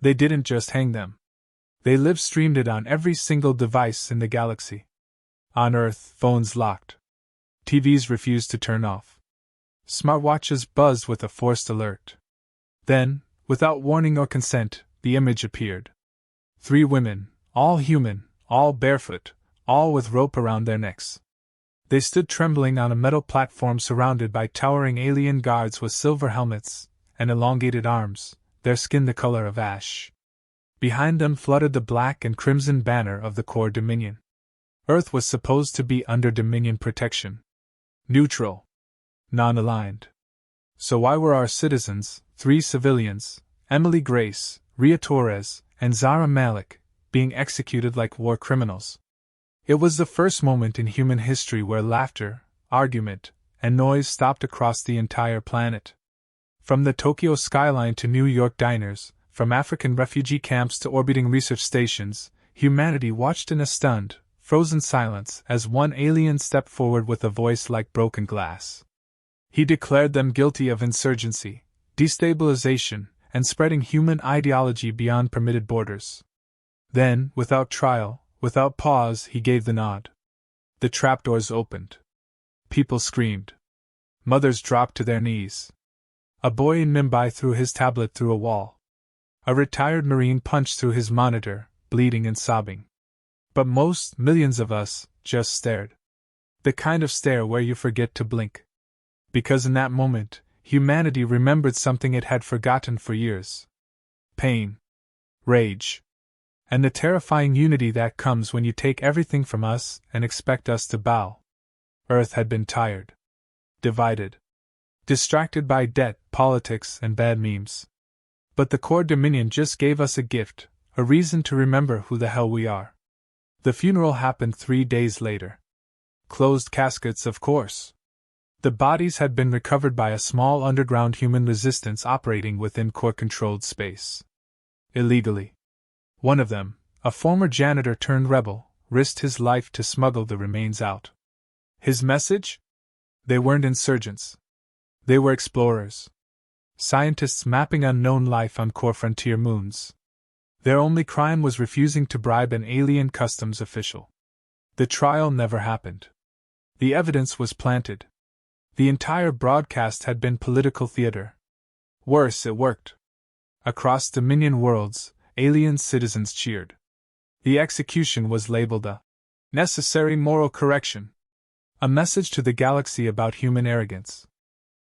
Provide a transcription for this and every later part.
They didn't just hang them. They live-streamed it on every single device in the galaxy. On Earth, phones locked. TVs refused to turn off. Smartwatches buzzed with a forced alert. Then, without warning or consent, the image appeared. 3 women, all human, all barefoot, all with rope around their necks. They stood trembling on a metal platform surrounded by towering alien guards with silver helmets and elongated arms, their skin the color of ash. Behind them fluttered the black and crimson banner of the core Dominion. Earth was supposed to be under Dominion protection. Neutral. Non-aligned. So why were our citizens, 3 civilians, Emily Grace, Ria Torres, and Zara Malik, being executed like war criminals? It was the first moment in human history where laughter, argument, and noise stopped across the entire planet. From the Tokyo skyline to New York diners, from African refugee camps to orbiting research stations, humanity watched in a stunned, frozen silence as one alien stepped forward with a voice like broken glass. He declared them guilty of insurgency, destabilization, and spreading human ideology beyond permitted borders. Then, without trial, without pause, he gave the nod. The trapdoors opened. People screamed. Mothers dropped to their knees. A boy in Mumbai threw his tablet through a wall. A retired Marine punched through his monitor, bleeding and sobbing. But most, millions of us, just stared. The kind of stare where you forget to blink. Because in that moment, humanity remembered something it had forgotten for years. Pain. Rage. And the terrifying unity that comes when you take everything from us and expect us to bow. Earth had been tired. Divided. Distracted by debt, politics, and bad memes. But the core Dominion just gave us a gift, a reason to remember who the hell we are. The funeral happened 3 days later. Closed caskets, of course. The bodies had been recovered by a small underground human resistance operating within core-controlled space. Illegally. One of them, a former janitor turned rebel, risked his life to smuggle the remains out. His message? They weren't insurgents. They were explorers. Scientists mapping unknown life on core frontier moons. Their only crime was refusing to bribe an alien customs official. The trial never happened. The evidence was planted. The entire broadcast had been political theater. Worse, it worked. Across Dominion worlds, alien citizens cheered. The execution was labeled a necessary moral correction. A message to the galaxy about human arrogance.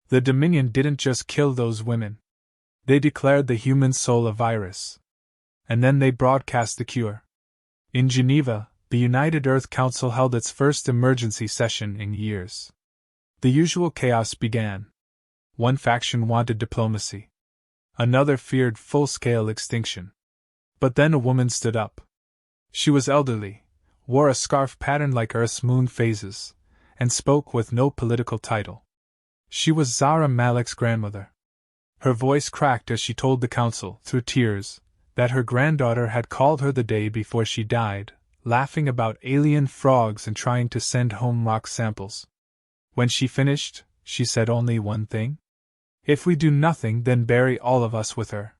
The Dominion didn't just kill those women. They declared the human soul a virus. And then they broadcast the cure. In Geneva, the United Earth Council held its first emergency session in years. The usual chaos began. One faction wanted diplomacy. Another feared full-scale extinction. But then a woman stood up. She was elderly, wore a scarf patterned like Earth's moon phases, and spoke with no political title. She was Zara Malik's grandmother. Her voice cracked as she told the council, through tears, that her granddaughter had called her the day before she died, laughing about alien frogs and trying to send home rock samples. When she finished, she said only one thing. If we do nothing, then bury all of us with her.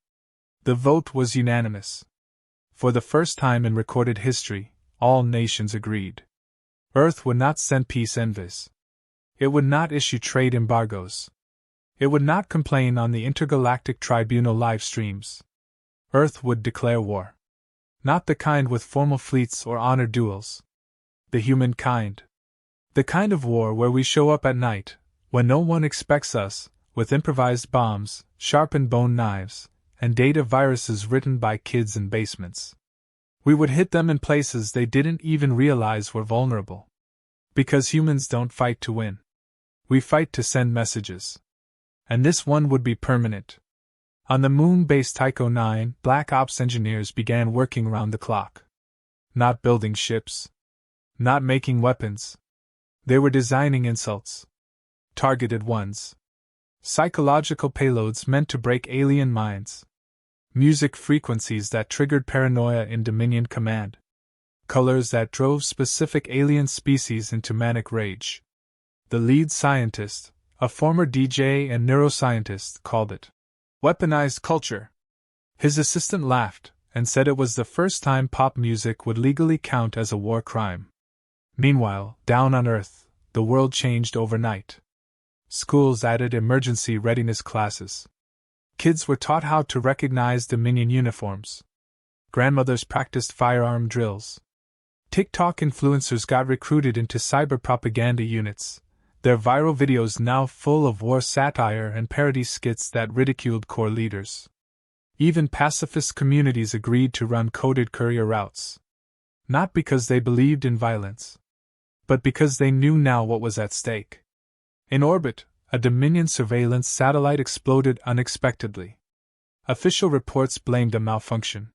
The vote was unanimous. For the first time in recorded history, all nations agreed. Earth would not send peace envoys. It would not issue trade embargoes. It would not complain on the Intergalactic Tribunal live streams. Earth would declare war. Not the kind with formal fleets or honor duels. The human kind. The kind of war where we show up at night, when no one expects us, with improvised bombs, sharpened bone knives, and data viruses written by kids in basements. We would hit them in places they didn't even realize were vulnerable. Because humans don't fight to win. We fight to send messages. And this one would be permanent. On the moon base Tycho 9, Black Ops engineers began working round the clock. Not building ships. Not making weapons. They were designing insults. Targeted ones. Psychological payloads meant to break alien minds. Music frequencies that triggered paranoia in Dominion Command. Colors that drove specific alien species into manic rage. The lead scientist, a former DJ and neuroscientist, called it weaponized culture. His assistant laughed and said it was the first time pop music would legally count as a war crime. Meanwhile, down on Earth, the world changed overnight. Schools added emergency readiness classes. Kids were taught how to recognize Dominion uniforms. Grandmothers practiced firearm drills. TikTok influencers got recruited into cyber propaganda units, their viral videos now full of war satire and parody skits that ridiculed core leaders. Even pacifist communities agreed to run coded courier routes. Not because they believed in violence, but because they knew now what was at stake. In orbit, a Dominion surveillance satellite exploded unexpectedly. Official reports blamed a malfunction.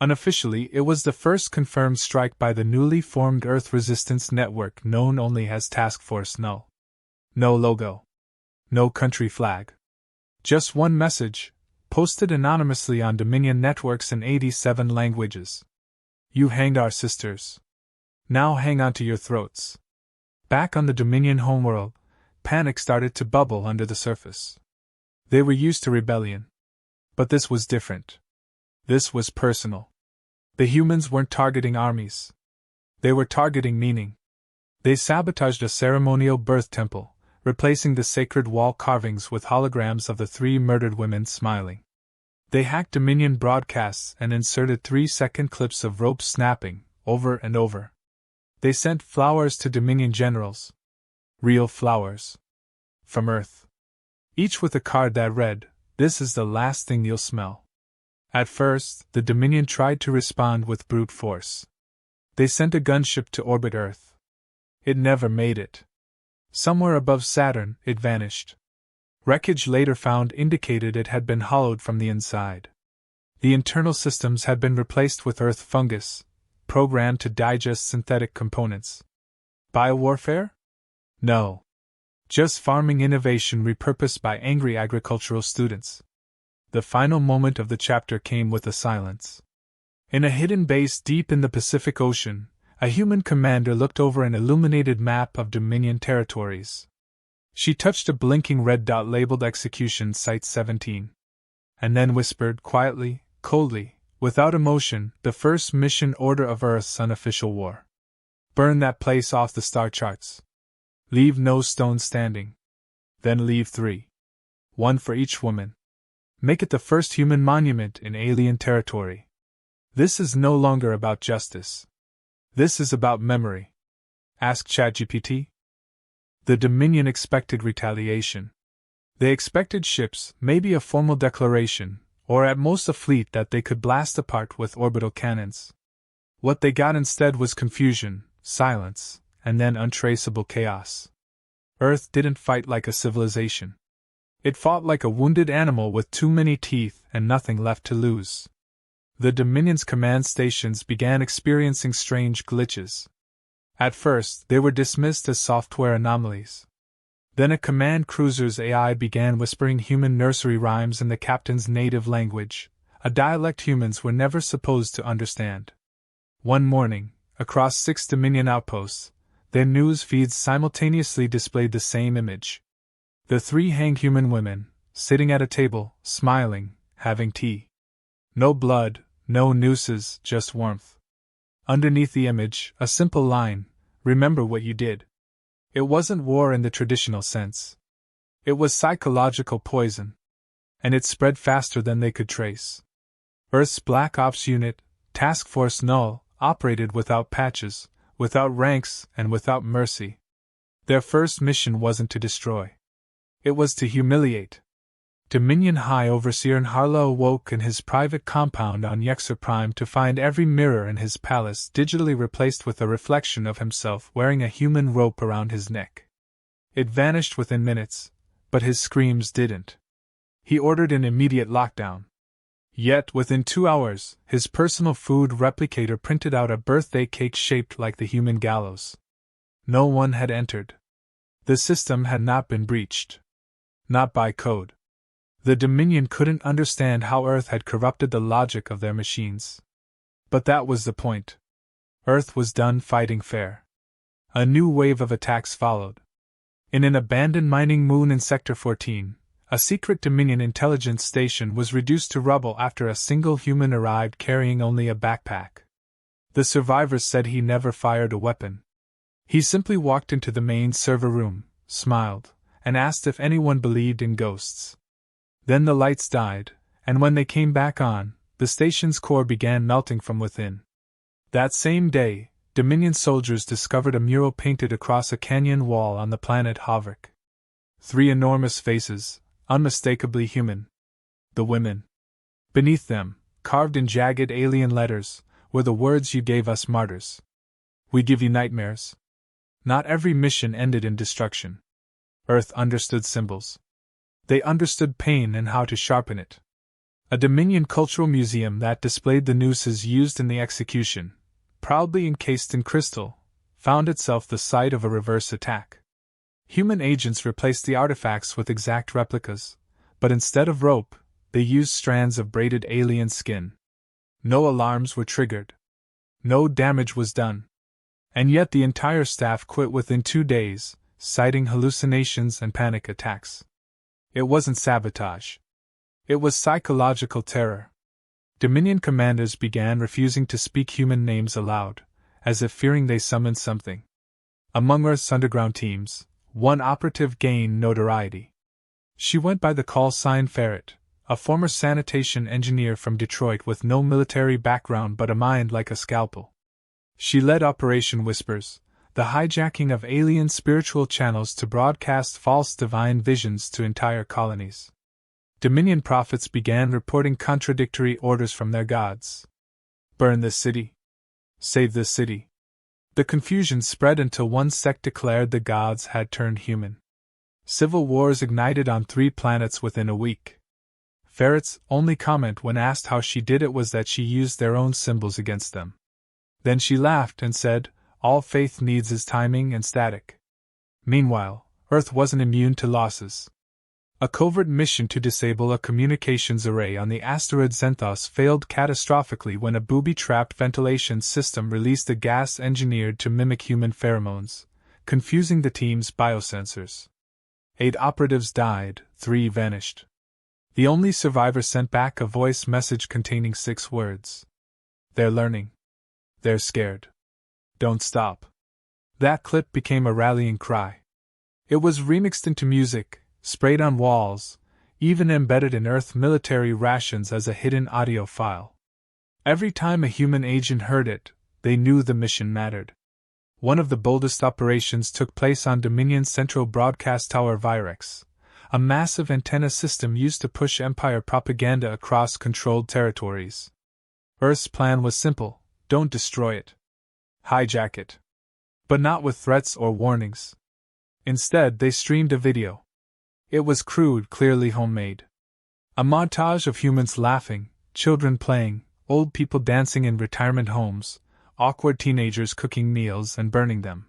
Unofficially, it was the first confirmed strike by the newly formed Earth Resistance Network known only as Task Force Null. No logo. No country flag. Just one message, posted anonymously on Dominion networks in 87 languages. You hanged our sisters. Now hang on to your throats. Back on the Dominion homeworld, panic started to bubble under the surface. They were used to rebellion. But this was different. This was personal. The humans weren't targeting armies. They were targeting meaning. They sabotaged a ceremonial birth temple, replacing the sacred wall carvings with holograms of the 3 murdered women smiling. They hacked Dominion broadcasts and inserted 3-second clips of ropes snapping, over and over. They sent flowers to Dominion generals. Real flowers. From Earth. Each with a card that read, "This is the last thing you'll smell." At first, the Dominion tried to respond with brute force. They sent a gunship to orbit Earth. It never made it. Somewhere above Saturn, it vanished. Wreckage later found indicated it had been hollowed from the inside. The internal systems had been replaced with Earth fungus, programmed to digest synthetic components. Biowarfare? No. Just farming innovation repurposed by angry agricultural students. The final moment of the chapter came with a silence. In a hidden base deep in the Pacific Ocean, a human commander looked over an illuminated map of Dominion territories. She touched a blinking red dot labeled Execution Site 17. And then whispered quietly, coldly, without emotion, the first mission order of Earth's unofficial war. Burn that place off the star charts. Leave no stone standing. Then leave 3. 1 for each woman. Make it the first human monument in alien territory. This is no longer about justice. This is about memory. Ask ChatGPT. The Dominion expected retaliation. They expected ships, maybe a formal declaration, or at most a fleet that they could blast apart with orbital cannons. What they got instead was confusion, silence, and then untraceable chaos. Earth didn't fight like a civilization. It fought like a wounded animal with too many teeth and nothing left to lose. The Dominion's command stations began experiencing strange glitches. At first, they were dismissed as software anomalies. Then a command cruiser's AI began whispering human nursery rhymes in the captain's native language, a dialect humans were never supposed to understand. One morning, across 6 Dominion outposts, their news feeds simultaneously displayed the same image. The 3 hanged human women, sitting at a table, smiling, having tea. No blood, no nooses, just warmth. Underneath the image, a simple line, "Remember what you did." It wasn't war in the traditional sense. It was psychological poison. And it spread faster than they could trace. Earth's Black Ops unit, Task Force Null, operated without patches, without ranks, and without mercy. Their first mission wasn't to destroy. It was to humiliate. Dominion High Overseer Harlow awoke in his private compound on Yexer Prime to find every mirror in his palace digitally replaced with a reflection of himself wearing a human rope around his neck. It vanished within minutes, but his screams didn't. He ordered an immediate lockdown. Yet, within 2 hours, his personal food replicator printed out a birthday cake shaped like the human gallows. No one had entered. The system had not been breached. Not by code. The Dominion couldn't understand how Earth had corrupted the logic of their machines. But that was the point. Earth was done fighting fair. A new wave of attacks followed. In an abandoned mining moon in Sector 14, A secret Dominion intelligence station was reduced to rubble after a single human arrived carrying only a backpack. The survivors said he never fired a weapon. He simply walked into the main server room, smiled, and asked if anyone believed in ghosts. Then the lights died, and when they came back on, the station's core began melting from within. That same day, Dominion soldiers discovered a mural painted across a canyon wall on the planet Havok. 3 enormous faces, unmistakably human. The women. Beneath them, carved in jagged alien letters, were the words "You gave us martyrs. We give you nightmares." Not every mission ended in destruction. Earth understood symbols. They understood pain and how to sharpen it. A Dominion cultural museum that displayed the nooses used in the execution, proudly encased in crystal, found itself the site of a reverse attack. Human agents replaced the artifacts with exact replicas, but instead of rope, they used strands of braided alien skin. No alarms were triggered. No damage was done. And yet the entire staff quit within 2 days, citing hallucinations and panic attacks. It wasn't sabotage. It was psychological terror. Dominion commanders began refusing to speak human names aloud, as if fearing they summoned something. Among Earth's underground teams, one operative gained notoriety. She went by the call sign Ferret, a former sanitation engineer from Detroit with no military background but a mind like a scalpel. She led Operation Whispers, the hijacking of alien spiritual channels to broadcast false divine visions to entire colonies. Dominion prophets began reporting contradictory orders from their gods. Burn this city. Save this city. The confusion spread until one sect declared the gods had turned human. Civil wars ignited on 3 planets within a week. Ferret's only comment when asked how she did it was that she used their own symbols against them. Then she laughed and said, "All faith needs is timing and static." Meanwhile, Earth wasn't immune to losses. A covert mission to disable a communications array on the asteroid Xenthos failed catastrophically when a booby-trapped ventilation system released a gas engineered to mimic human pheromones, confusing the team's biosensors. 8 operatives died, 3 vanished. The only survivor sent back a voice message containing 6 words. "They're learning. They're scared. Don't stop." That clip became a rallying cry. It was remixed into music, sprayed on walls, even embedded in Earth military rations as a hidden audio file. Every time a human agent heard it, they knew the mission mattered. One of the boldest operations took place on Dominion's Central Broadcast Tower Virex, a massive antenna system used to push Empire propaganda across controlled territories. Earth's plan was simple: don't destroy it. Hijack it. But not with threats or warnings. Instead, they streamed a video. It was crude, clearly homemade. A montage of humans laughing, children playing, old people dancing in retirement homes, awkward teenagers cooking meals and burning them.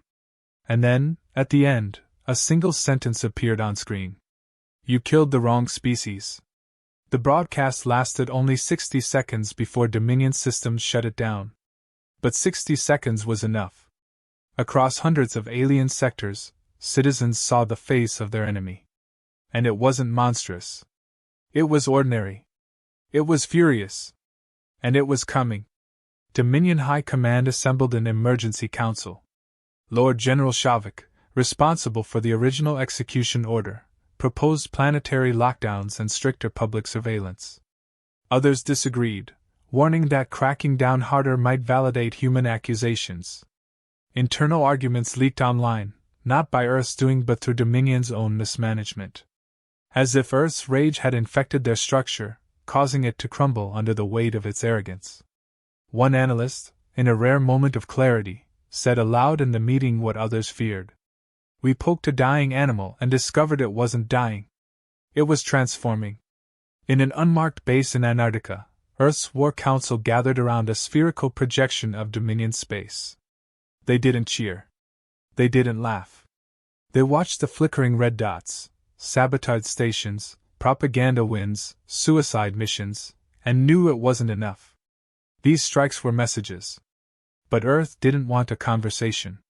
And then, at the end, a single sentence appeared on screen. "You killed the wrong species." The broadcast lasted only 60 seconds before Dominion systems shut it down. But 60 seconds was enough. Across hundreds of alien sectors, citizens saw the face of their enemy. And it wasn't monstrous. It was ordinary. It was furious. And it was coming. Dominion High Command assembled an emergency council. Lord General Shavik, responsible for the original execution order, proposed planetary lockdowns and stricter public surveillance. Others disagreed, warning that cracking down harder might validate human accusations. Internal arguments leaked online, not by Earth's doing but through Dominion's own mismanagement. As if Earth's rage had infected their structure, causing it to crumble under the weight of its arrogance. One analyst, in a rare moment of clarity, said aloud in the meeting what others feared. "We poked a dying animal and discovered it wasn't dying. It was transforming." In an unmarked base in Antarctica, Earth's War Council gathered around a spherical projection of Dominion space. They didn't cheer. They didn't laugh. They watched the flickering red dots, sabotaged stations, propaganda wins, suicide missions, and knew it wasn't enough. These strikes were messages. But Earth didn't want a conversation.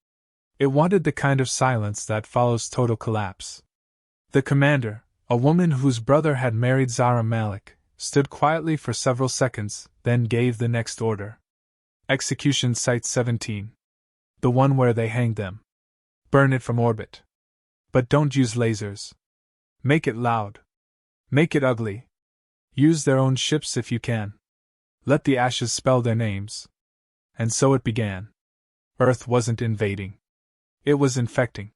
It wanted the kind of silence that follows total collapse. The commander, A woman whose brother had married Zara Malik stood quietly for several seconds, then gave the next order. Execution Site 17. The one where they hanged them. Burn it from orbit. But don't use lasers. Make it loud. Make it ugly. Use their own ships if you can. Let the ashes spell their names. And so it began. Earth wasn't invading. It was infecting.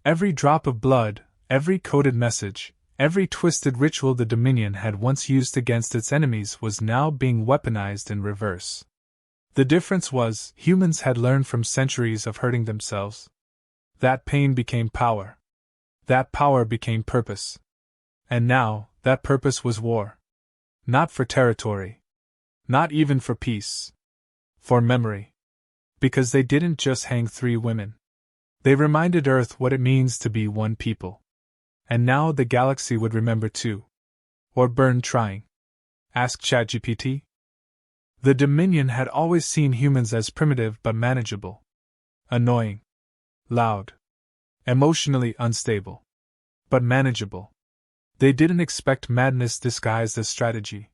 Every drop of blood, every coded message, every twisted ritual the Dominion had once used against its enemies was now being weaponized in reverse. The difference was, humans had learned from centuries of hurting themselves. That pain became power. That power became purpose. And now, that purpose was war. Not for territory. Not even for peace. For memory. Because they didn't just hang 3 women. They reminded Earth what it means to be one people. And now the galaxy would remember too. Or burn trying. Ask ChatGPT. The Dominion had always seen humans as primitive but manageable. Annoying. Loud. Emotionally unstable. But manageable. They didn't expect madness disguised as strategy.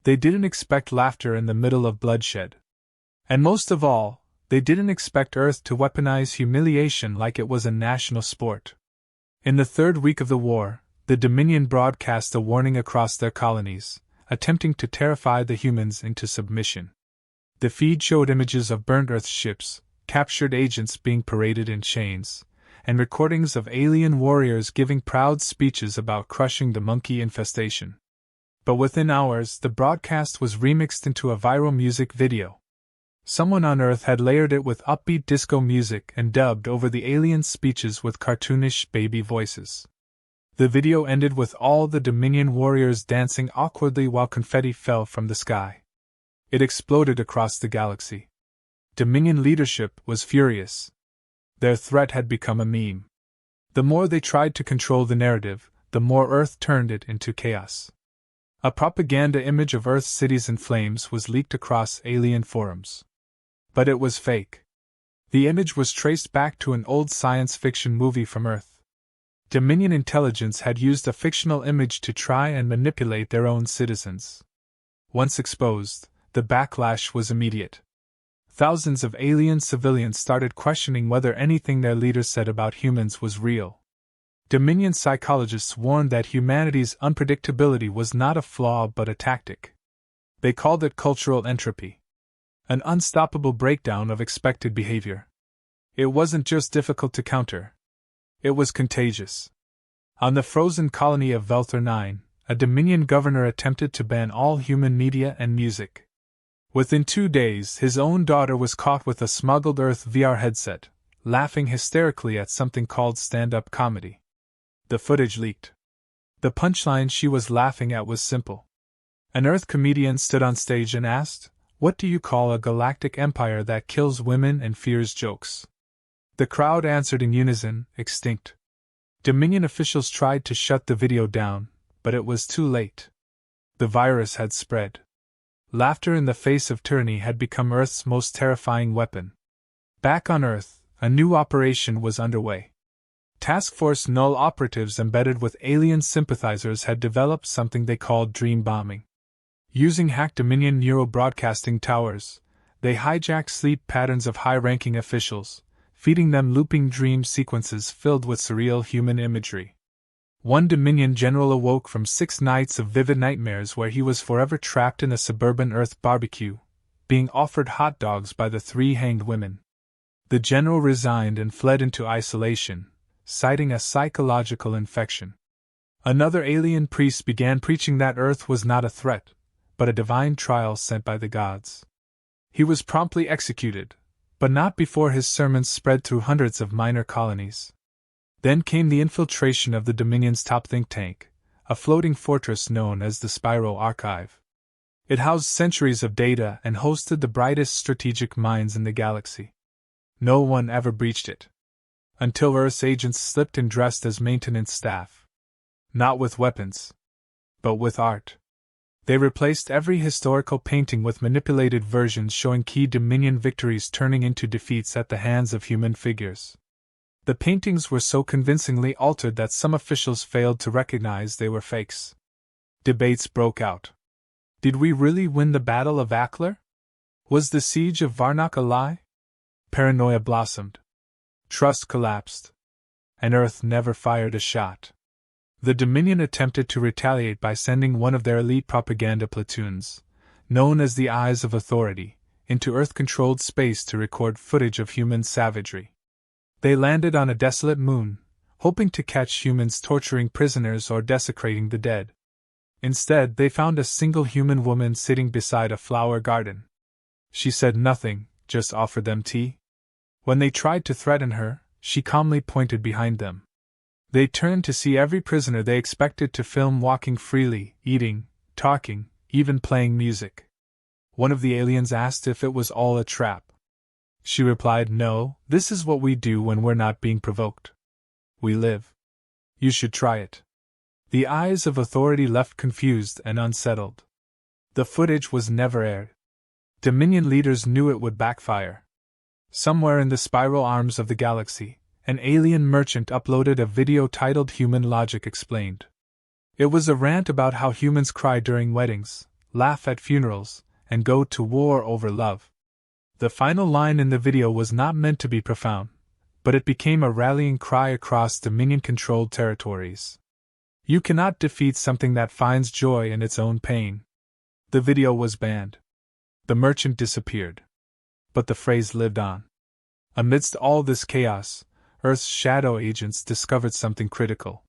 They didn't expect laughter in the middle of bloodshed. And most of all, they didn't expect Earth to weaponize humiliation like it was a national sport. In the 3rd week of the war, the Dominion broadcast a warning across their colonies, attempting to terrify the humans into submission. The feed showed images of burnt Earth ships, captured agents being paraded in chains, and recordings of alien warriors giving proud speeches about crushing the monkey infestation. But within hours, the broadcast was remixed into a viral music video. Someone on Earth had layered it with upbeat disco music and dubbed over the alien speeches with cartoonish baby voices. The video ended with all the Dominion warriors dancing awkwardly while confetti fell from the sky. It exploded across the galaxy. Dominion leadership was furious. Their threat had become a meme. The more they tried to control the narrative, the more Earth turned it into chaos. A propaganda image of Earth's cities in flames was leaked across alien forums. But it was fake. The image was traced back to an old science fiction movie from Earth. Dominion intelligence had used a fictional image to try and manipulate their own citizens. Once exposed, the backlash was immediate. Thousands of alien civilians started questioning whether anything their leaders said about humans was real. Dominion psychologists warned that humanity's unpredictability was not a flaw but a tactic. They called it cultural entropy. An unstoppable breakdown of expected behavior. It wasn't just difficult to counter. It was contagious. On the frozen colony of Velthor 9, a Dominion governor attempted to ban all human media and music. Within 2 days, his own daughter was caught with a smuggled Earth VR headset, laughing hysterically at something called stand-up comedy. The footage leaked. The punchline she was laughing at was simple. An Earth comedian stood on stage and asked, "What do you call a galactic empire that kills women and fears jokes?" The crowd answered in unison, "Extinct." Dominion officials tried to shut the video down, but it was too late. The virus had spread. Laughter in the face of tyranny had become Earth's most terrifying weapon. Back on Earth, a new operation was underway. Task Force Null operatives embedded with alien sympathizers had developed something they called dream bombing. Using hacked Dominion neuro-broadcasting towers, they hijacked sleep patterns of high-ranking officials, feeding them looping dream sequences filled with surreal human imagery. One Dominion general awoke from 6 nights of vivid nightmares where he was forever trapped in a suburban Earth barbecue, being offered hot dogs by the 3 hanged women. The general resigned and fled into isolation, citing a psychological infection. Another alien priest began preaching that Earth was not a threat, but a divine trial sent by the gods. He was promptly executed, but not before his sermons spread through hundreds of minor colonies. Then came the infiltration of the Dominion's top think tank, a floating fortress known as the Spyro Archive. It housed centuries of data and hosted the brightest strategic minds in the galaxy. No one ever breached it. Until Earth's agents slipped and dressed as maintenance staff. Not with weapons, but with art. They replaced every historical painting with manipulated versions showing key Dominion victories turning into defeats at the hands of human figures. The paintings were so convincingly altered that some officials failed to recognize they were fakes. Debates broke out. Did we really win the Battle of Akler? Was the siege of Varnak a lie? Paranoia blossomed. Trust collapsed. And Earth never fired a shot. The Dominion attempted to retaliate by sending one of their elite propaganda platoons, known as the Eyes of Authority, into Earth-controlled space to record footage of human savagery. They landed on a desolate moon, hoping to catch humans torturing prisoners or desecrating the dead. Instead, they found a single human woman sitting beside a flower garden. She said nothing, just offered them tea. When they tried to threaten her, she calmly pointed behind them. They turned to see every prisoner they expected to film walking freely, eating, talking, even playing music. One of the aliens asked if it was all a trap. She replied, "No, this is what we do when we're not being provoked. We live. You should try it." The Eyes of Authority left confused and unsettled. The footage was never aired. Dominion leaders knew it would backfire. Somewhere in the spiral arms of the galaxy, an alien merchant uploaded a video titled Human Logic Explained. It was a rant about how humans cry during weddings, laugh at funerals, and go to war over love. The final line in the video was not meant to be profound, but it became a rallying cry across Dominion-controlled territories. You cannot defeat something that finds joy in its own pain. The video was banned. The merchant disappeared. But the phrase lived on. Amidst all this chaos, Earth's shadow agents discovered something critical.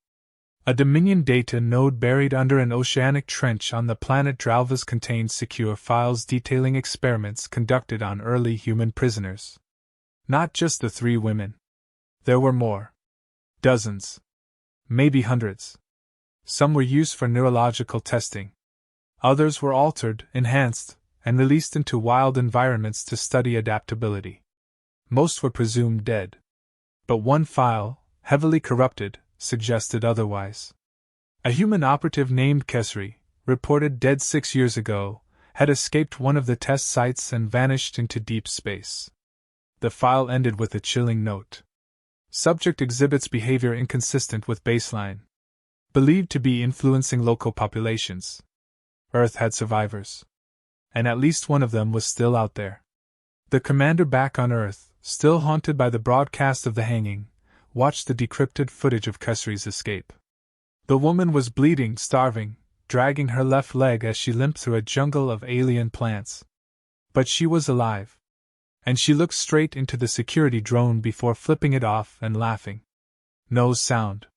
A Dominion data node buried under an oceanic trench on the planet Dralvas contained secure files detailing experiments conducted on early human prisoners. Not just the 3 women. There were more. Dozens. Maybe hundreds. Some were used for neurological testing. Others were altered, enhanced, and released into wild environments to study adaptability. Most were presumed dead. But one file, heavily corrupted, suggested otherwise. A human operative named Kesri, reported dead 6 years ago, had escaped one of the test sites and vanished into deep space. The file ended with a chilling note. Subject exhibits behavior inconsistent with baseline. Believed to be influencing local populations. Earth had survivors. And at least one of them was still out there. The commander back on Earth, still haunted by the broadcast of the hanging, watched the decrypted footage of Kesri's escape. The woman was bleeding, starving, dragging her left leg as she limped through a jungle of alien plants. But she was alive. And she looked straight into the security drone before flipping it off and laughing. No sound.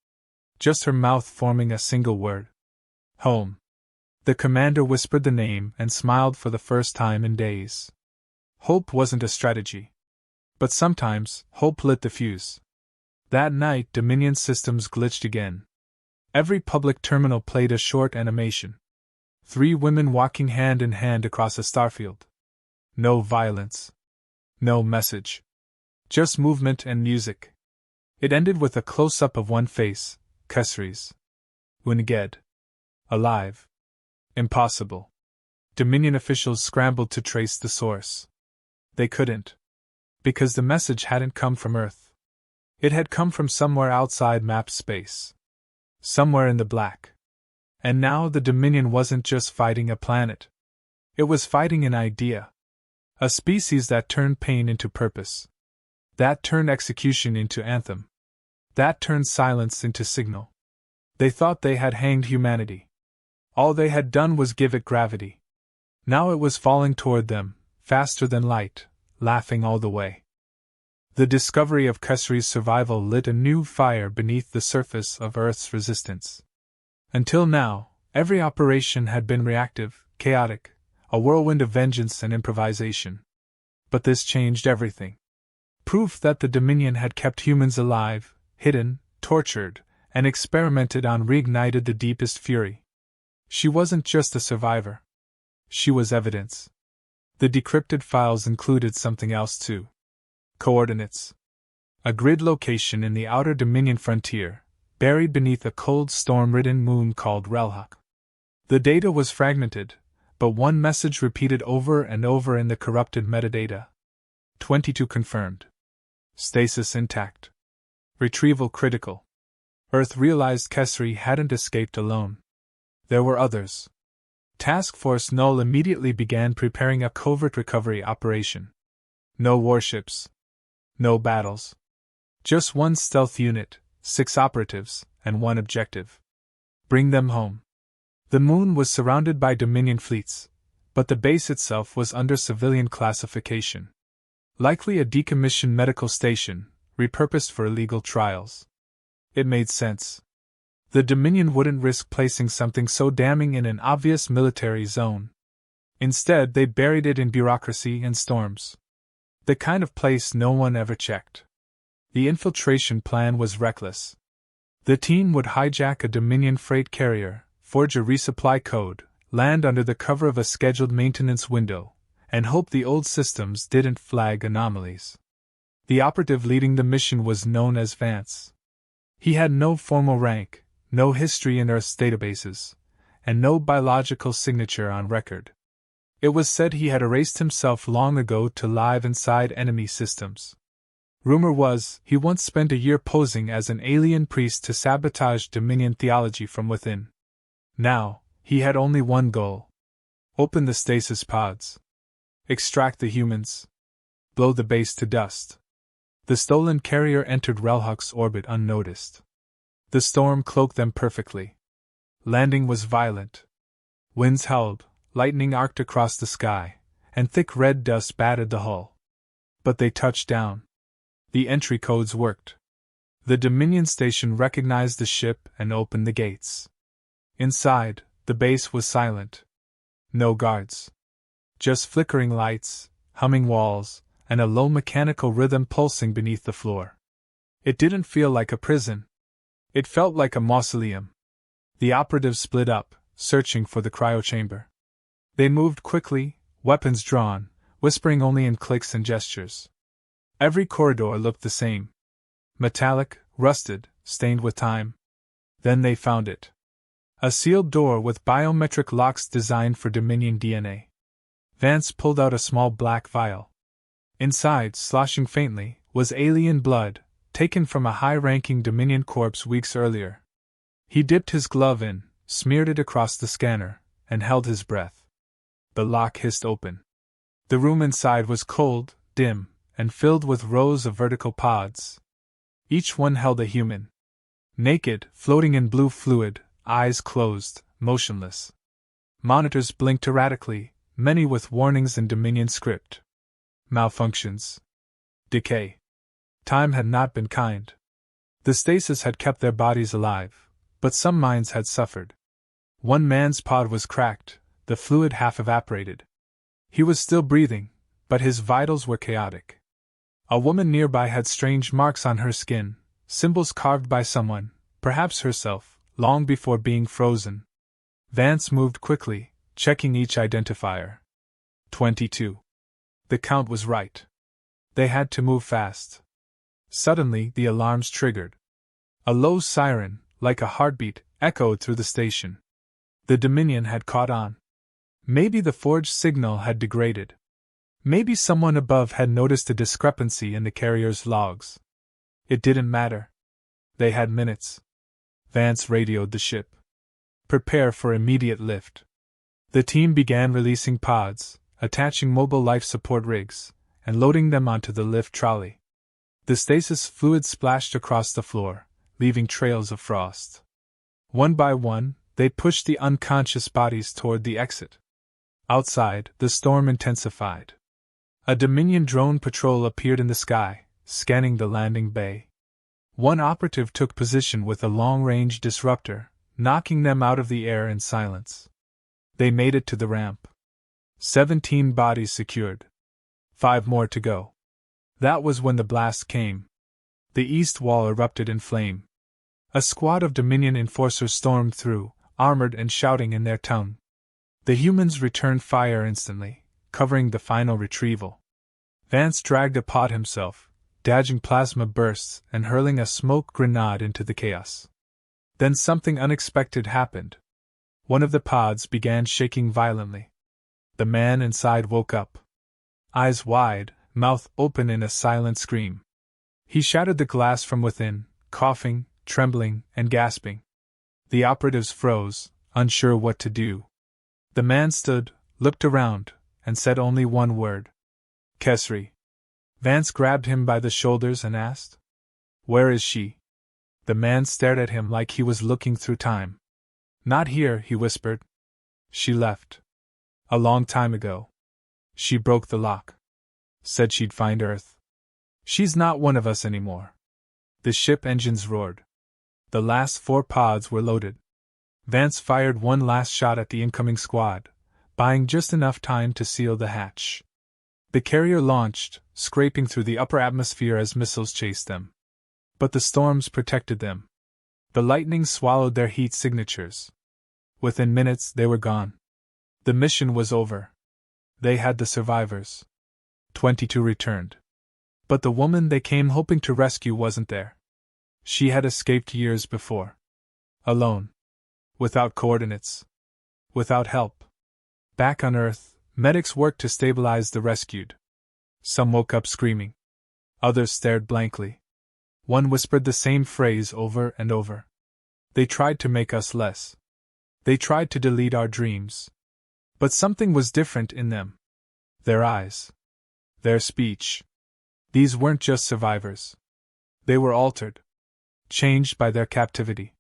Just her mouth forming a single word. Home. The commander whispered the name and smiled for the first time in days. Hope wasn't a strategy. But sometimes, hope lit the fuse. That night, Dominion systems glitched again. Every public terminal played a short animation. 3 women walking hand in hand across a starfield. No violence. No message. Just movement and music. It ended with a close-up of one face, Kesri's. Wineged. Alive. Impossible. Dominion officials scrambled to trace the source. They couldn't. Because the message hadn't come from Earth. It had come from somewhere outside mapped space. Somewhere in the black. And now the Dominion wasn't just fighting a planet. It was fighting an idea. A species that turned pain into purpose. That turned execution into anthem. That turned silence into signal. They thought they had hanged humanity. All they had done was give it gravity. Now it was falling toward them, faster than light, laughing all the way. The discovery of Kesri's survival lit a new fire beneath the surface of Earth's resistance. Until now, every operation had been reactive, chaotic, a whirlwind of vengeance and improvisation. But this changed everything. Proof that the Dominion had kept humans alive, hidden, tortured, and experimented on reignited the deepest fury. She wasn't just a survivor. She was evidence. The decrypted files included something else too. Coordinates. A grid location in the outer Dominion frontier, buried beneath a cold storm-ridden moon called Relhak. The data was fragmented, but one message repeated over and over in the corrupted metadata. 22 confirmed. Stasis intact. Retrieval critical. Earth realized Kesri hadn't escaped alone. There were others. Task Force Null immediately began preparing a covert recovery operation. No warships. No battles. Just one stealth unit, 6 operatives, and one objective. Bring them home. The moon was surrounded by Dominion fleets, but the base itself was under civilian classification. Likely a decommissioned medical station, repurposed for illegal trials. It made sense. The Dominion wouldn't risk placing something so damning in an obvious military zone. Instead, they buried it in bureaucracy and storms. The kind of place no one ever checked. The infiltration plan was reckless. The team would hijack a Dominion freight carrier, forge a resupply code, land under the cover of a scheduled maintenance window, and hope the old systems didn't flag anomalies. The operative leading the mission was known as Vance. He had no formal rank, no history in Earth's databases, and no biological signature on record. It was said he had erased himself long ago to live inside enemy systems. Rumor was, he once spent a year posing as an alien priest to sabotage Dominion theology from within. Now, he had only one goal. Open the stasis pods. Extract the humans. Blow the base to dust. The stolen carrier entered Relhuck's orbit unnoticed. The storm cloaked them perfectly. Landing was violent. Winds howled, lightning arced across the sky, and thick red dust battered the hull. But they touched down. The entry codes worked. The Dominion station recognized the ship and opened the gates. Inside, the base was silent. No guards. Just flickering lights, humming walls, and a low mechanical rhythm pulsing beneath the floor. It didn't feel like a prison. It felt like a mausoleum. The operatives split up, searching for the cryochamber. They moved quickly, weapons drawn, whispering only in clicks and gestures. Every corridor looked the same. Metallic, rusted, stained with time. Then they found it. A sealed door with biometric locks designed for Dominion DNA. Vance pulled out a small black vial. Inside, sloshing faintly, was alien blood, taken from a high-ranking Dominion corpse weeks earlier. He dipped his glove in, smeared it across the scanner, and held his breath. The lock hissed open. The room inside was cold, dim, and filled with rows of vertical pods. Each one held a human. Naked, floating in blue fluid, eyes closed, motionless. Monitors blinked erratically, many with warnings in Dominion script. Malfunctions. Decay. Time had not been kind. The stasis had kept their bodies alive, but some minds had suffered. One man's pod was cracked, the fluid half evaporated. He was still breathing, but his vitals were chaotic. A woman nearby had strange marks on her skin, symbols carved by someone, perhaps herself, long before being frozen. Vance moved quickly, checking each identifier. 22. The count was right. They had to move fast. Suddenly, the alarms triggered. A low siren, like a heartbeat, echoed through the station. The Dominion had caught on. Maybe the forged signal had degraded. Maybe someone above had noticed a discrepancy in the carrier's logs. It didn't matter. They had minutes. Vance radioed the ship. Prepare for immediate lift. The team began releasing pods, attaching mobile life support rigs, and loading them onto the lift trolley. The stasis fluid splashed across the floor, leaving trails of frost. One by one, they pushed the unconscious bodies toward the exit. Outside, the storm intensified. A Dominion drone patrol appeared in the sky, scanning the landing bay. One operative took position with a long-range disruptor, knocking them out of the air in silence. They made it to the ramp. 17 bodies secured. 5 more to go. That was when the blast came. The east wall erupted in flame. A squad of Dominion enforcers stormed through, armored and shouting in their tongue. The humans returned fire instantly, covering the final retrieval. Vance dragged a pod himself, dodging plasma bursts and hurling a smoke grenade into the chaos. Then something unexpected happened. One of the pods began shaking violently. The man inside woke up. Eyes wide, mouth open in a silent scream. He shattered the glass from within, coughing, trembling, and gasping. The operatives froze, unsure what to do. The man stood, looked around, and said only one word. Kesri. Vance grabbed him by the shoulders and asked, "Where is she?" The man stared at him like he was looking through time. "Not here," he whispered. "She left. A long time ago. She broke the lock. Said she'd find Earth. She's not one of us anymore." The ship engines roared. The last 4 pods were loaded. Vance fired one last shot at the incoming squad, buying just enough time to seal the hatch. The carrier launched, scraping through the upper atmosphere as missiles chased them. But the storms protected them. The lightning swallowed their heat signatures. Within minutes they were gone. The mission was over. They had the survivors. 22 returned. But the woman they came hoping to rescue wasn't there. She had escaped years before. Alone. Without coordinates. Without help. Back on Earth, medics worked to stabilize the rescued. Some woke up screaming. Others stared blankly. One whispered the same phrase over and over. "They tried to make us less. They tried to delete our dreams." But something was different in them. Their eyes. Their speech. These weren't just survivors. They were altered. Changed by their captivity.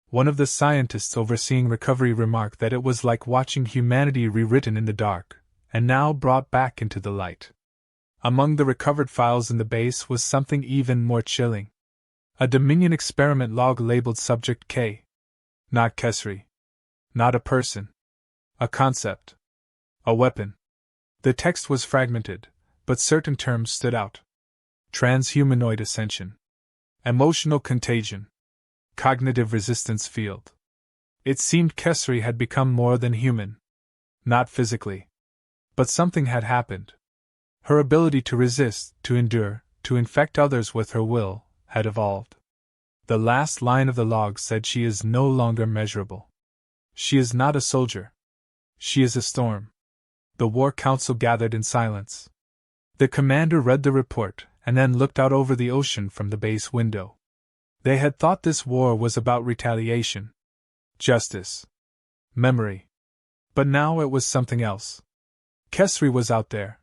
One of the scientists overseeing recovery remarked that it was like watching humanity rewritten in the dark, and now brought back into the light. Among the recovered files in the base was something even more chilling. A Dominion experiment log labeled Subject K. Not Kesri. Not a person. A concept. A weapon. The text was fragmented, but certain terms stood out. Transhumanoid ascension. Emotional contagion. Cognitive resistance field. It seemed Kesri had become more than human. Not physically. But something had happened. Her ability to resist, to endure, to infect others with her will, had evolved. The last line of the log said she is no longer measurable. She is not a soldier. She is a storm. The War Council gathered in silence. The commander read the report, and then looked out over the ocean from the base window. They had thought this war was about retaliation. Justice. Memory. But now it was something else. Kesri was out there.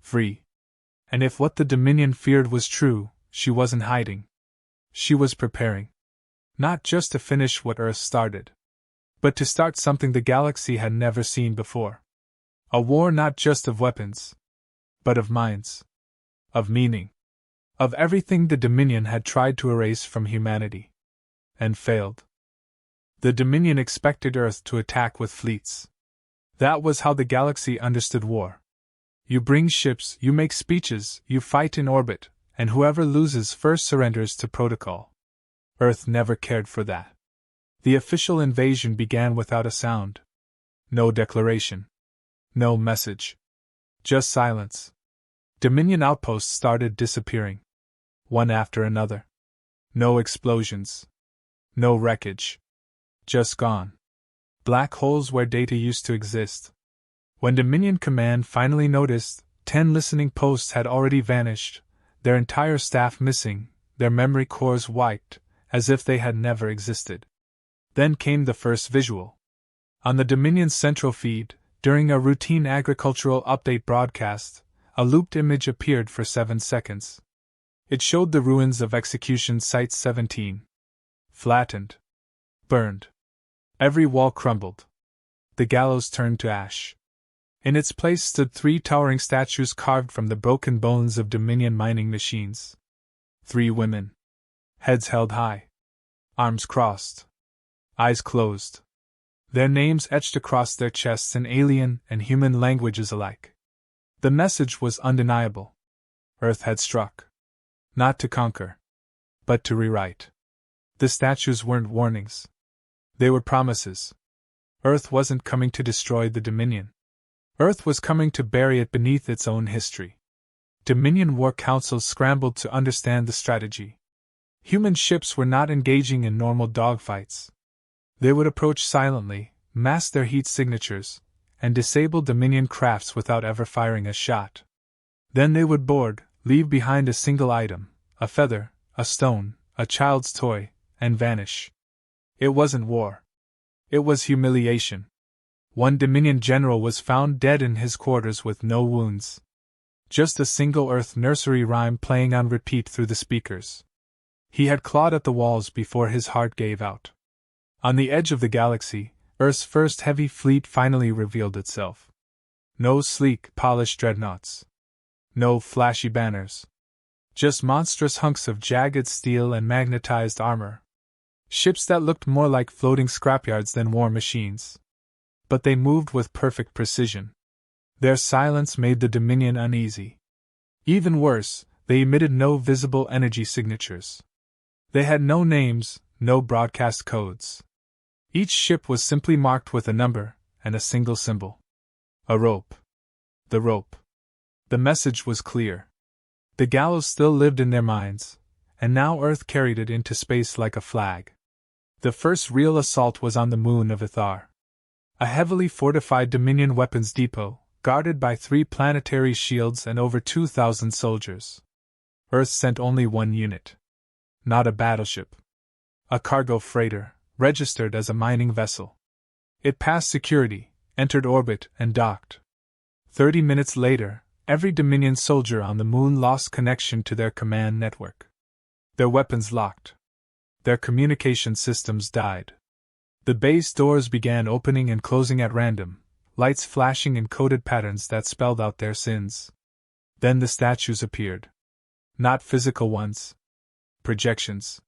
Free. And if what the Dominion feared was true, she wasn't hiding. She was preparing. Not just to finish what Earth started, but to start something the galaxy had never seen before. A war not just of weapons, but of minds. Of meaning. Of everything the Dominion had tried to erase from humanity. And failed. The Dominion expected Earth to attack with fleets. That was how the galaxy understood war. You bring ships, you make speeches, you fight in orbit, and whoever loses first surrenders to protocol. Earth never cared for that. The official invasion began without a sound. No declaration. No message. Just silence. Dominion outposts started disappearing. One after another. No explosions. No wreckage. Just gone. Black holes where data used to exist. When Dominion Command finally noticed, 10 listening posts had already vanished, their entire staff missing, their memory cores wiped, as if they had never existed. Then came the first visual. On the Dominion's central feed, during a routine agricultural update broadcast, a looped image appeared for 7 seconds. It showed the ruins of Execution Site 17. Flattened. Burned. Every wall crumbled. The gallows turned to ash. In its place stood 3 towering statues carved from the broken bones of Dominion mining machines. 3 women. Heads held high. Arms crossed. Eyes closed. Their names etched across their chests in alien and human languages alike. The message was undeniable. Earth had struck. Not to conquer, but to rewrite. The statues weren't warnings. They were promises. Earth wasn't coming to destroy the Dominion. Earth was coming to bury it beneath its own history. Dominion War Councils scrambled to understand the strategy. Human ships were not engaging in normal dogfights. They would approach silently, mask their heat signatures, and disable Dominion crafts without ever firing a shot. Then they would board, leave behind a single item, a feather, a stone, a child's toy, and vanish. It wasn't war. It was humiliation. One Dominion general was found dead in his quarters with no wounds. Just a single Earth nursery rhyme playing on repeat through the speakers. He had clawed at the walls before his heart gave out. On the edge of the galaxy, Earth's first heavy fleet finally revealed itself. No sleek, polished dreadnoughts. No flashy banners. Just monstrous hunks of jagged steel and magnetized armor. Ships that looked more like floating scrapyards than war machines. But they moved with perfect precision. Their silence made the Dominion uneasy. Even worse, they emitted no visible energy signatures. They had no names, no broadcast codes. Each ship was simply marked with a number and a single symbol. A rope. The rope. The message was clear. The gallows still lived in their minds, and now Earth carried it into space like a flag. The first real assault was on the moon of Ithar. A heavily fortified Dominion weapons depot, guarded by 3 planetary shields and over 2,000 soldiers. Earth sent only one unit. Not a battleship. A cargo freighter, registered as a mining vessel. It passed security, entered orbit, and docked. 30 minutes later, every Dominion soldier on the moon lost connection to their command network. Their weapons locked. Their communication systems died. The base doors began opening and closing at random, lights flashing in coded patterns that spelled out their sins. Then the statues appeared. Not physical ones. Projections.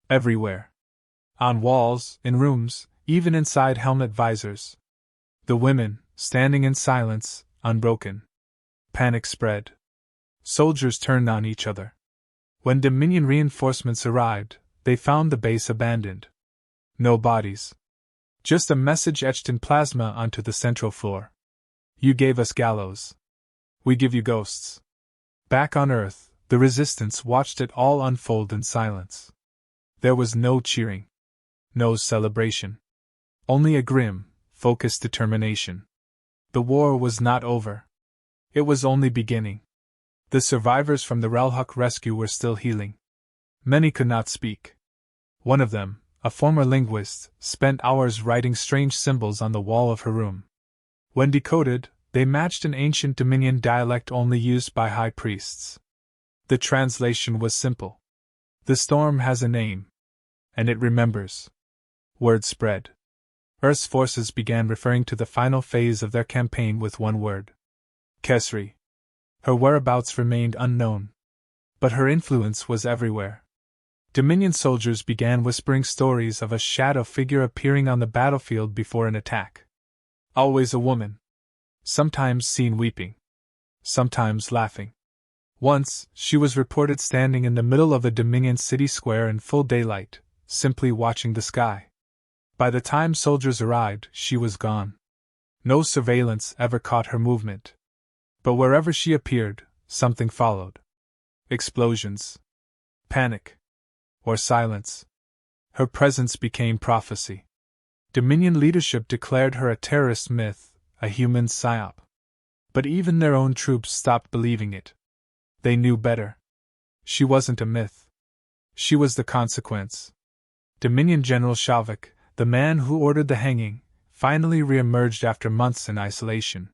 Everywhere. On walls, in rooms, even inside helmet visors. The women, standing in silence, unbroken. Panic spread. Soldiers turned on each other. When Dominion reinforcements arrived, they found the base abandoned. No bodies. Just a message etched in plasma onto the central floor. You gave us gallows. We give you ghosts. Back on Earth, the Resistance watched it all unfold in silence. There was no cheering. No celebration. Only a grim, focused determination. The war was not over. It was only beginning. The survivors from the Relhuk rescue were still healing. Many could not speak. One of them, a former linguist, spent hours writing strange symbols on the wall of her room. When decoded, they matched an ancient Dominion dialect only used by high priests. The translation was simple. The storm has a name. And it remembers. Word spread. Earth's forces began referring to the final phase of their campaign with one word. Kesri. Her whereabouts remained unknown. But her influence was everywhere. Dominion soldiers began whispering stories of a shadow figure appearing on the battlefield before an attack. Always a woman. Sometimes seen weeping. Sometimes laughing. Once, she was reported standing in the middle of a Dominion city square in full daylight, simply watching the sky. By the time soldiers arrived, she was gone. No surveillance ever caught her movement. But wherever she appeared, something followed. Explosions. Panic. Or silence. Her presence became prophecy. Dominion leadership declared her a terrorist myth, a human psyop. But even their own troops stopped believing it. They knew better. She wasn't a myth. She was the consequence. Dominion General Shavik, the man who ordered the hanging, finally re-emerged after months in isolation.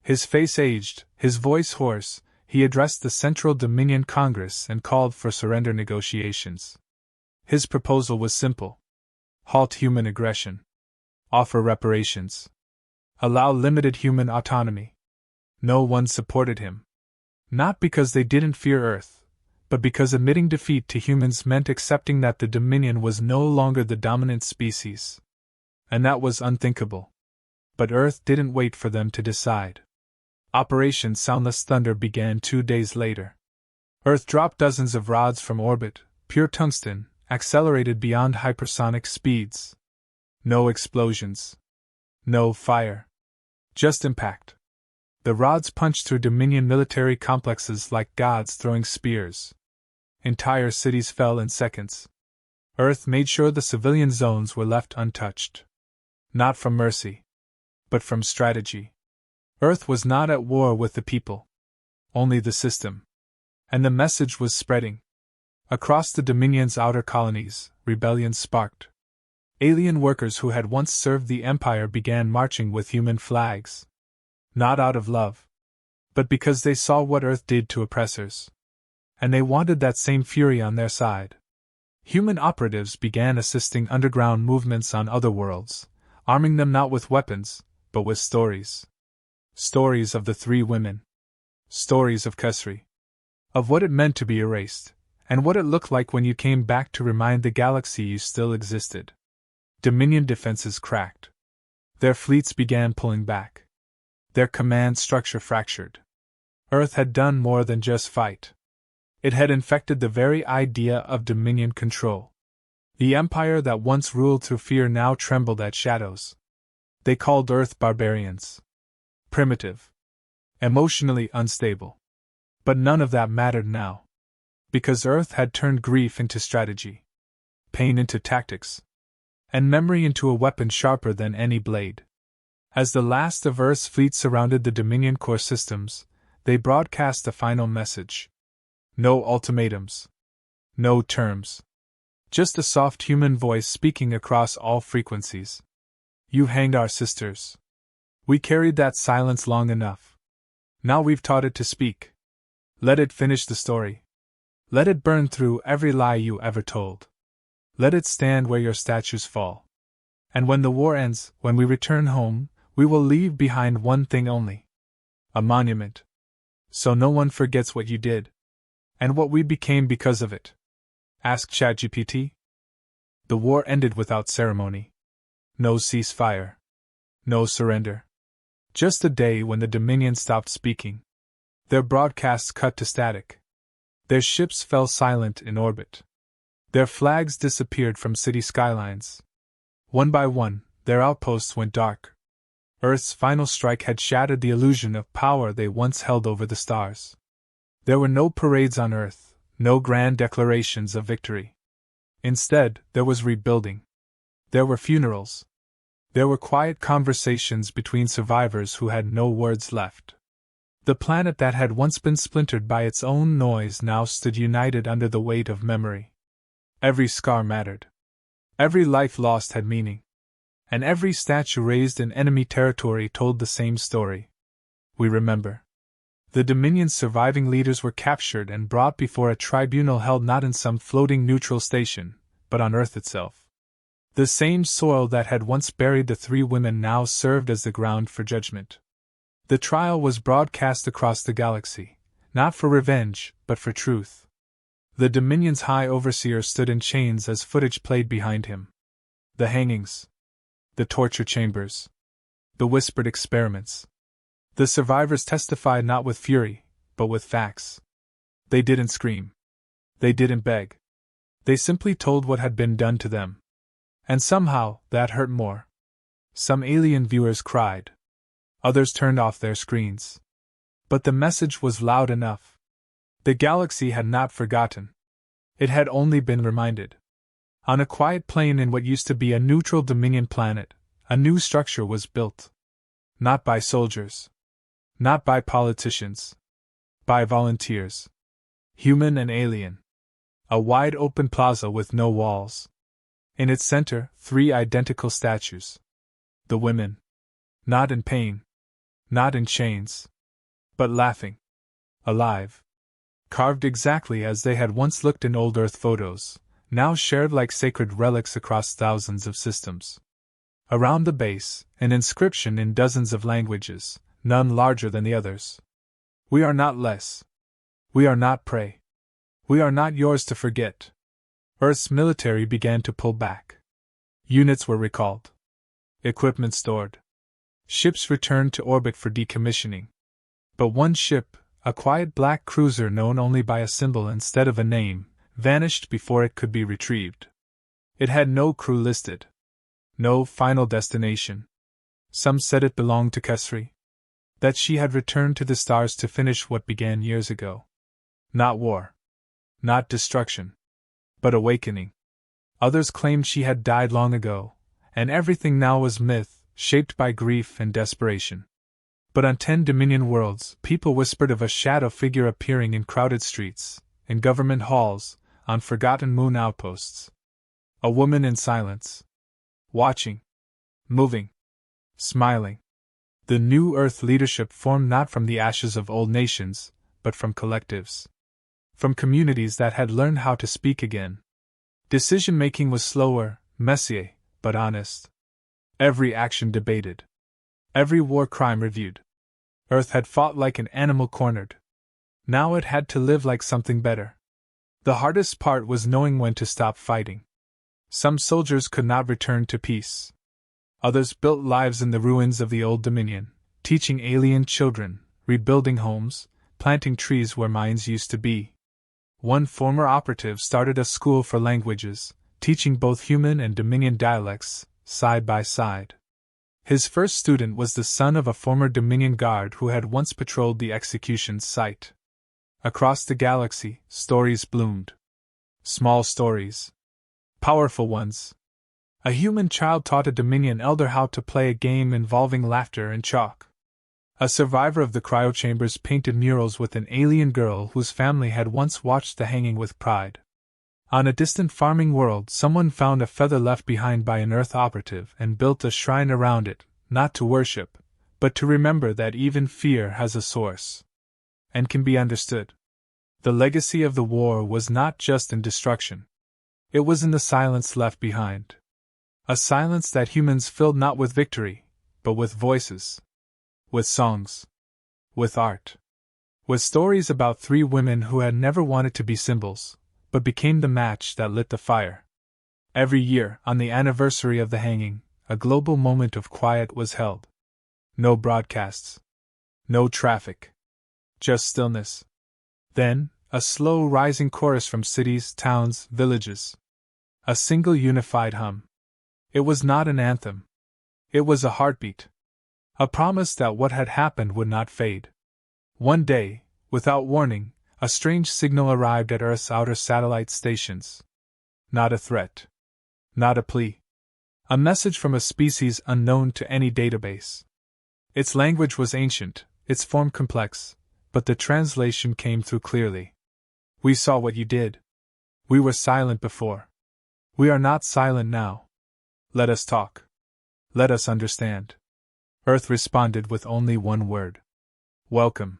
His face aged, his voice hoarse, he addressed the Central Dominion Congress and called for surrender negotiations. His proposal was simple. Halt human aggression. Offer reparations. Allow limited human autonomy. No one supported him. Not because they didn't fear Earth, but because admitting defeat to humans meant accepting that the Dominion was no longer the dominant species. And that was unthinkable. But Earth didn't wait for them to decide. Operation Soundless Thunder began 2 days later. Earth dropped dozens of rods from orbit, pure tungsten, accelerated beyond hypersonic speeds. No explosions. No fire. Just impact. The rods punched through Dominion military complexes like gods throwing spears. Entire cities fell in seconds. Earth made sure the civilian zones were left untouched. Not from mercy, but from strategy. Earth was not at war with the people. Only the system. And the message was spreading. Across the Dominion's outer colonies, rebellion sparked. Alien workers who had once served the Empire began marching with human flags. Not out of love, but because they saw what Earth did to oppressors. And they wanted that same fury on their side. Human operatives began assisting underground movements on other worlds, arming them not with weapons, but with stories. Stories of the three women. Stories of Kesri. Of what it meant to be erased, and what it looked like when you came back to remind the galaxy you still existed. Dominion defenses cracked. Their fleets began pulling back. Their command structure fractured. Earth had done more than just fight. It had infected the very idea of Dominion control. The empire that once ruled through fear now trembled at shadows. They called Earth barbarians. Primitive. Emotionally unstable. But none of that mattered now. Because Earth had turned grief into strategy. Pain into tactics. And memory into a weapon sharper than any blade. As the last of Earth's fleet surrounded the Dominion core systems, they broadcast a final message. No ultimatums. No terms. Just a soft human voice speaking across all frequencies. You hanged our sisters. We carried that silence long enough. Now we've taught it to speak. Let it finish the story. Let it burn through every lie you ever told. Let it stand where your statues fall. And when the war ends, when we return home, we will leave behind one thing only. A monument. So no one forgets what you did. And what we became because of it. Ask ChatGPT. The war ended without ceremony. No ceasefire. No surrender. Just a day when the Dominion stopped speaking. Their broadcasts cut to static. Their ships fell silent in orbit. Their flags disappeared from city skylines. One by one, their outposts went dark. Earth's final strike had shattered the illusion of power they once held over the stars. There were no parades on Earth, no grand declarations of victory. Instead, there was rebuilding. There were funerals. There were quiet conversations between survivors who had no words left. The planet that had once been splintered by its own noise now stood united under the weight of memory. Every scar mattered. Every life lost had meaning. And every statue raised in enemy territory told the same story. We remember. The Dominion's surviving leaders were captured and brought before a tribunal held not in some floating neutral station, but on Earth itself. The same soil that had once buried the three women now served as the ground for judgment. The trial was broadcast across the galaxy, not for revenge, but for truth. The Dominion's High Overseer stood in chains as footage played behind him. The hangings. The torture chambers. The whispered experiments. The survivors testified not with fury, but with facts. They didn't scream. They didn't beg. They simply told what had been done to them. And somehow, that hurt more. Some alien viewers cried. Others turned off their screens. But the message was loud enough. The galaxy had not forgotten. It had only been reminded. On a quiet plain in what used to be a neutral Dominion planet, a new structure was built. Not by soldiers. Not by politicians. By volunteers. Human and alien. A wide open plaza with no walls. In its center, three identical statues. The women. Not in pain. Not in chains. But laughing. Alive. Carved exactly as they had once looked in old Earth photos, now shared like sacred relics across thousands of systems. Around the base, an inscription in dozens of languages, none larger than the others. We are not less. We are not prey. We are not yours to forget. Earth's military began to pull back. Units were recalled. Equipment stored. Ships returned to orbit for decommissioning. But one ship, a quiet black cruiser known only by a symbol instead of a name, vanished before it could be retrieved. It had no crew listed. No final destination. Some said it belonged to Kesri. That she had returned to the stars to finish what began years ago. Not war. Not destruction. But awakening. Others claimed she had died long ago, and everything now was myth, shaped by grief and desperation. But on 10 Dominion worlds, people whispered of a shadow figure appearing in crowded streets, in government halls, on forgotten moon outposts. A woman in silence. Watching. Moving. Smiling. The new Earth leadership formed not from the ashes of old nations, but from collectives. From communities that had learned how to speak again. Decision-making was slower, messier, but honest. Every action debated. Every war crime reviewed. Earth had fought like an animal cornered. Now it had to live like something better. The hardest part was knowing when to stop fighting. Some soldiers could not return to peace. Others built lives in the ruins of the old Dominion, teaching alien children, rebuilding homes, planting trees where mines used to be. One former operative started a school for languages, teaching both human and Dominion dialects, side by side. His first student was the son of a former Dominion guard who had once patrolled the execution site. Across the galaxy, stories bloomed. Small stories. Powerful ones. A human child taught a Dominion elder how to play a game involving laughter and chalk. A survivor of the cryochambers painted murals with an alien girl whose family had once watched the hanging with pride. On a distant farming world, someone found a feather left behind by an Earth operative and built a shrine around it, not to worship, but to remember that even fear has a source and can be understood. The legacy of the war was not just in destruction. It was in the silence left behind. A silence that humans filled not with victory, but with voices. With songs. With art. With stories about three women who had never wanted to be symbols, but became the match that lit the fire. Every year, on the anniversary of the hanging, a global moment of quiet was held. No broadcasts. No traffic. Just stillness. Then, a slow rising chorus from cities, towns, villages. A single unified hum. It was not an anthem. It was a heartbeat. A promise that what had happened would not fade. One day, without warning, a strange signal arrived at Earth's outer satellite stations. Not a threat. Not a plea. A message from a species unknown to any database. Its language was ancient, its form complex, but the translation came through clearly. We saw what you did. We were silent before. We are not silent now. Let us talk. Let us understand. Earth responded with only one word. Welcome.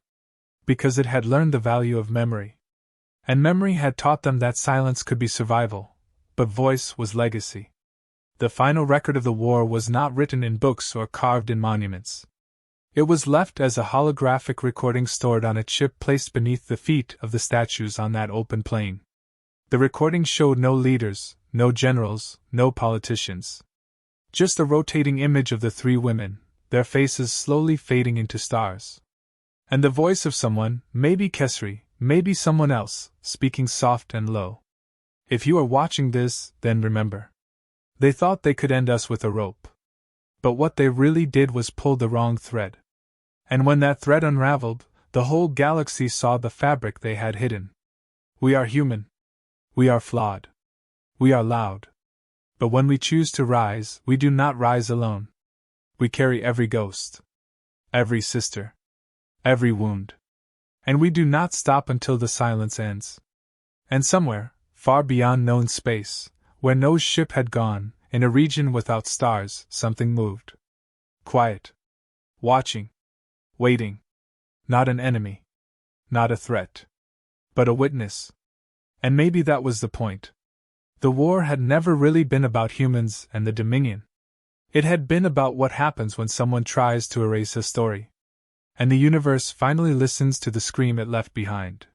Because it had learned the value of memory. And memory had taught them that silence could be survival, but voice was legacy. The final record of the war was not written in books or carved in monuments. It was left as a holographic recording stored on a chip placed beneath the feet of the statues on that open plain. The recording showed no leaders, no generals, no politicians. Just a rotating image of the three women, their faces slowly fading into stars. And the voice of someone, maybe Kesri, maybe someone else, speaking soft and low. If you are watching this, then remember. They thought they could end us with a rope. But what they really did was pull the wrong thread. And when that thread unraveled, the whole galaxy saw the fabric they had hidden. We are human. We are flawed. We are loud. But when we choose to rise, we do not rise alone. We carry every ghost. Every sister. Every wound. And we do not stop until the silence ends. And somewhere, far beyond known space, where no ship had gone, in a region without stars, something moved. Quiet. Watching. Waiting. Not an enemy. Not a threat. But a witness. And maybe that was the point. The war had never really been about humans and the Dominion. It had been about what happens when someone tries to erase a story. And the universe finally listens to the scream it left behind.